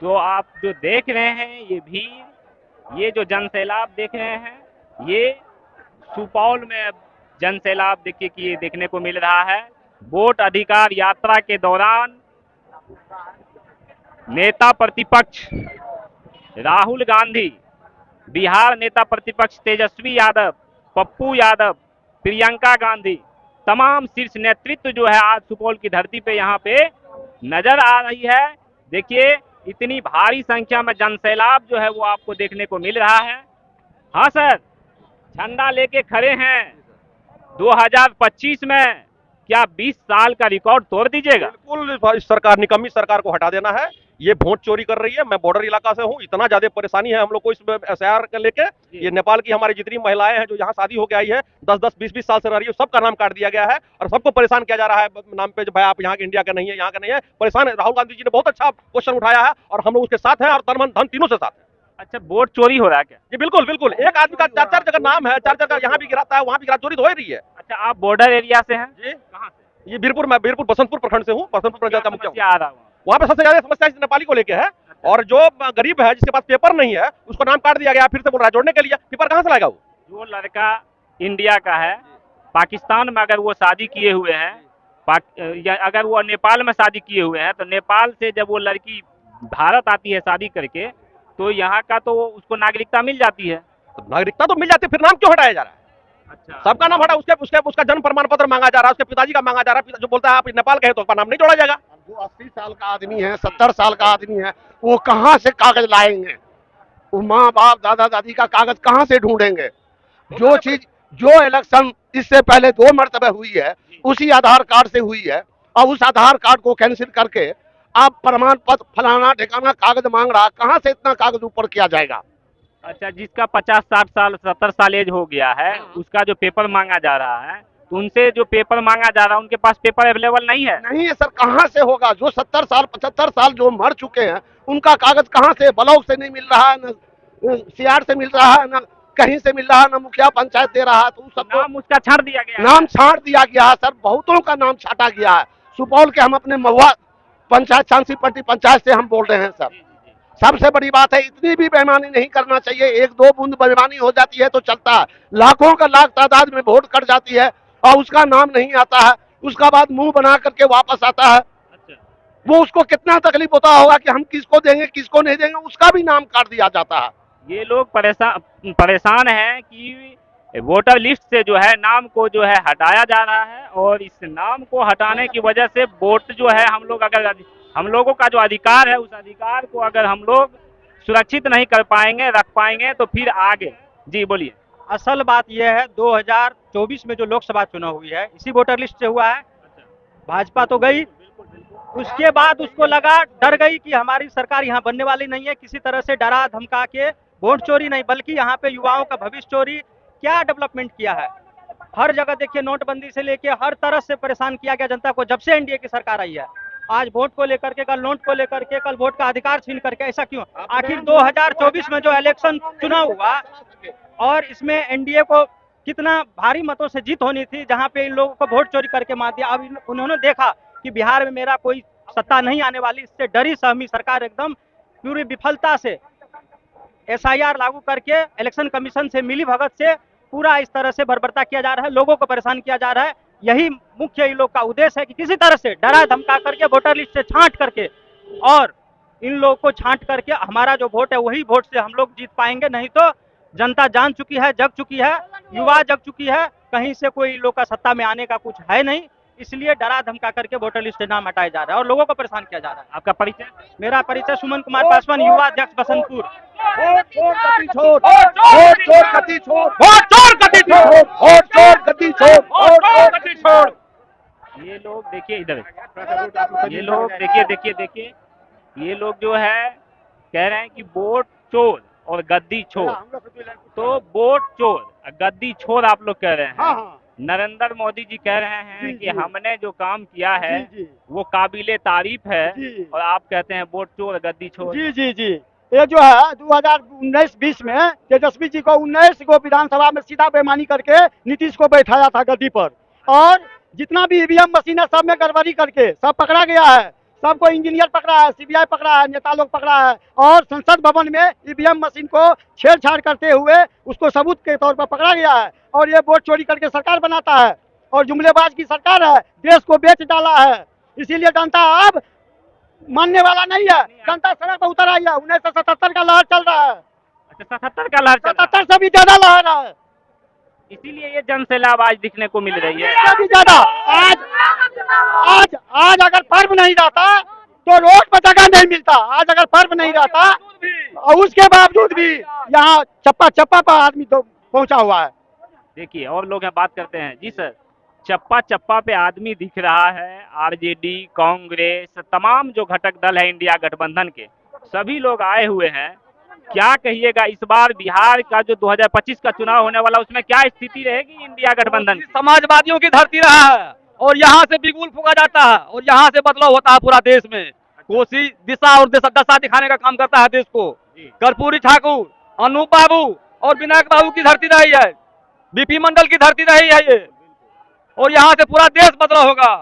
तो आप जो देख रहे हैं ये भीड़, ये जो जन सैलाब देख रहे हैं, ये सुपौल में अब जन सैलाब देखिए कि ये देखने को मिल रहा है। वोट अधिकार यात्रा के दौरान नेता प्रतिपक्ष राहुल गांधी, बिहार नेता प्रतिपक्ष तेजस्वी यादव, पप्पू यादव, प्रियंका गांधी, तमाम शीर्ष नेतृत्व जो है आज सुपौल की धरती पे यहाँ पे नजर आ रही है। देखिए इतनी भारी संख्या में जनसैलाब जो है वो आपको देखने को मिल रहा है। हाँ सर, झंडा लेके खड़े हैं 2025 में, क्या 20 साल का रिकॉर्ड तोड़ दीजिएगा? बिल्कुल, इस सरकार, निकम्मी सरकार को हटा देना है। ये वोट चोरी कर रही है। मैं बॉर्डर इलाका से हूँ, इतना ज्यादा परेशानी है हम लोग को इस एसआईआर के लेके। ये नेपाल की हमारी जितनी महिलाएं हैं जो यहाँ शादी होकर आई है, 10-10, 20-20 साल से रह रही है, सबका नाम काट दिया गया है और सबको परेशान किया जा रहा है नाम पे, जो भाई आप यहाँ के इंडिया के नहीं है, यहाँ के नहीं है, परेशान है। राहुल गांधी जी ने बहुत अच्छा क्वेश्चन उठाया है और हम लोग उसके साथ हैं और तन मन धन तीनों से साथ है। अच्छा, वोट चोरी हो रहा है क्या? जी बिल्कुल बिल्कुल, एक आदमी का 4-4 जगह नाम है, 4 जगह यहाँ भी गिराता है, वहाँ भी गिरा, चोरी तो हो ही रही है। अच्छा, आप बॉर्डर एरिया से हैं? जी, कहाँ से? ये बीरपुर, मैं बीरपुर बसंतपुर प्रखंड से हूँ, बसंतपुर प्रखंड का मुखिया हूँ। आ रहा हूँ वहाँ पे सबसे ज्यादा समस्या इस नेपाली को लेके है। और जो गरीब है जिसके पास पेपर नहीं है उसको नाम काट दिया गया, फिर से बोल रहा है जोड़ने के लिए, पेपर कहाँ से लाएगा वो? जो लड़का इंडिया का है, पाकिस्तान में अगर वो शादी किए हुए हैं, या अगर वो नेपाल में शादी किए हुए हैं, तो नेपाल से जब वो लड़की भारत आती है शादी करके, तो यहाँ का तो उसको नागरिकता मिल जाती है। तो नागरिकता तो मिल जाती है, फिर नाम क्यों हटाया जा रहा है? अच्छा, सबका नाम हटा, उसका जन्म प्रमाण पत्र मांगा जा रहा है, उसके पिताजी का मांगा जा रहा है। जो बोलता है आप नेपाल के हैं तो उसका नाम नहीं जोड़ा जाएगा। जो 80 साल का आदमी है, 70 साल का आदमी है, वो कहाँ से कागज लाएंगे? वो माँ बाप दादा दादी का कागज कहाँ से ढूंढेंगे? जो चीज, जो इलेक्शन इससे पहले 2 मरतबे हुई है, उसी आधार कार्ड से हुई है और उस आधार कार्ड को कैंसिल करके आप प्रमाण पत्र फलाना ठिकाना कागज मांग रहा, कहाँ से इतना कागज ऊपर किया जाएगा? अच्छा, जिसका 50-60 साल 70 साल एज हो गया है, उसका जो पेपर मांगा जा रहा है, तो उनसे जो पेपर मांगा जा रहा है उनके पास पेपर अवेलेबल नहीं है। नहीं है सर, कहाँ से होगा? जो 70 साल 75 साल जो मर चुके हैं उनका कागज कहाँ से? ब्लॉक से नहीं मिल रहा है, न सीआर से मिल रहा है, न कहीं से मिल रहा है, न मुखिया पंचायत दे रहा है। तो सबको नाम उसका छाट दिया गया है। नाम छाट दिया गया है सर, बहुतों का नाम छाटा गया है। सुपौल के हम अपने महुआ पंचायत, चांसी पट्टी पंचायत से हम बोल रहे हैं सर। सबसे बड़ी बात है, इतनी भी बेईमानी नहीं करना चाहिए। 1-2 बूंद बेईमानी हो जाती है तो चलता है, लाखों का लाख तादाद में वोट कट जाती है और उसका नाम नहीं आता है, उसका बाद मुंह बना करके वापस आता है। वो उसको कितना तकलीफ होता होगा कि हम किसको देंगे किसको नहीं देंगे, उसका भी नाम काट दिया जाता है। ये लोग परेशान हैं कि वोटर लिस्ट से जो है नाम को जो है हटाया जा रहा है, और इस नाम को हटाने की वजह से वोट जो है हम लोगों का जो अधिकार है, उस अधिकार को अगर हम लोग सुरक्षित नहीं कर पाएंगे, रख पाएंगे, तो फिर आगे। जी बोलिए। असल बात यह है, 2024 में जो लोकसभा चुनाव हुई है इसी वोटर लिस्ट से हुआ है। भाजपा तो गई, उसके बाद उसको लगा, डर गई कि हमारी सरकार यहाँ बनने वाली नहीं है। किसी तरह से डरा धमका के वोट चोरी नहीं, बल्कि यहाँ पे युवाओं का भविष्य चोरी, क्या डेवलपमेंट किया है। हर जगह देखिए, नोटबंदी से लेके हर तरह से परेशान किया गया जनता को जब से एनडीए की सरकार आई है। आज वोट को लेकर के, कल नोट को लेकर के, कल वोट का अधिकार छीन करके, ऐसा क्यों? आखिर 2024 में जो इलेक्शन चुनाव हुआ और इसमें एनडीए को कितना भारी मतों से जीत होनी थी, जहां पे इन लोगों को वोट चोरी करके मार दिया। अब उन्होंने देखा कि बिहार में मेरा कोई सत्ता नहीं आने वाली, इससे डरी सहमी सरकार एकदम पूरी विफलता से एसआईआर लागू करके इलेक्शन कमीशन से मिली भगत से पूरा इस तरह से बर्बरता किया जा रहा है, लोगों को परेशान किया जा रहा है। यही मुख्य इन लोग का उद्देश्य है कि किसी तरह से डरा धमका करके वोटर लिस्ट से छांट करके, और इन लोगों को छांट करके हमारा जो वोट है वही वोट से हम लोग जीत पाएंगे। नहीं तो जनता जान चुकी है, जग चुकी है, युवा जग चुकी है, कहीं से कोई लोग का सत्ता में आने का कुछ है नहीं। इसलिए डरा धमका करके वोटर लिस्ट से नाम हटाया जा रहा है और लोगों को परेशान किया जा रहा है। आपका परिचय? मेरा परिचय सुमन कुमार पासवान, युवा अध्यक्ष बसंतपुर। वोट चोर गति छोड़, वोट चोर गति छोड़, वोट चोर गति छोड़, वोट चोर गति छोड़, वोट चोर गति छोड़। ये लोग देखिए इधर, ये लोग देखिए, ये लोग जो है कह रहे हैं कि वोट चोर और गद्दी छोड़। तो वोट चोर गद्दी छोड़ आप लोग कह रहे हैं। नरेंद्र मोदी जी कह रहे हैं कि हमने जो काम किया है वो काबिले तारीफ है, और आप कहते हैं वोट चोर गद्दी छोड़। जी जी जी, ये जो है 2019-20 में तेजस्वी जी को 19 को विधानसभा में सीधा बेईमानी करके नीतीश को बैठाया था गद्दी पर, और जितना भी ईवीएम मशीन है सब में गड़बड़ी करके सब पकड़ा गया है। सबको इंजीनियर पकड़ा है, सीबीआई पकड़ा है, नेता लोग पकड़ा है, और संसद भवन में ईवीएम मशीन को छेड़छाड़ करते हुए उसको सबूत के तौर पर पकड़ा गया है। और ये वोट चोरी करके सरकार बनाता है और जुमलेबाज की सरकार है, देश को बेच डाला है। इसीलिए जनता अब मानने वाला नहीं है, जनता सड़क पर उतर आई है। 1977 का लहर चल रहा है, अच्छा 77 का लहर चल रहा है। 77 से भी ज्यादा लहर है, इसीलिए ये जन सैलाब आज दिखने को मिल रही है। इससे भी ज्यादा। आज अगर पर्व नहीं रहता तो रोड पर जगह नहीं मिलता। आज अगर पर्व नहीं रहता और उसके बावजूद भी यहाँ चप्पा चप्पा पर आदमी तो पहुंचा हुआ है। देखिए और लोग यहाँ बात करते हैं। जी सर, चप्पा चप्पा पे आदमी दिख रहा है। आरजेडी, कांग्रेस, तमाम जो घटक दल है इंडिया गठबंधन के, सभी लोग आए हुए हैं। क्या कहिएगा इस बार बिहार का जो 2025 का चुनाव होने वाला, उसमें क्या स्थिति रहेगी इंडिया गठबंधन की? समाजवादियों की धरती रहा है और यहाँ से बिगुल फूका जाता है और यहाँ से बदलाव होता है पूरा देश में। कोसी दिशा और दशा दिखाने का काम करता है देश को। कर्पूरी ठाकुर, अनूप बाबू और विनायक बाबू की धरती रही है, बीपी मंडल की धरती रही है ये, और यहाँ से पूरा देश बदलाव होगा।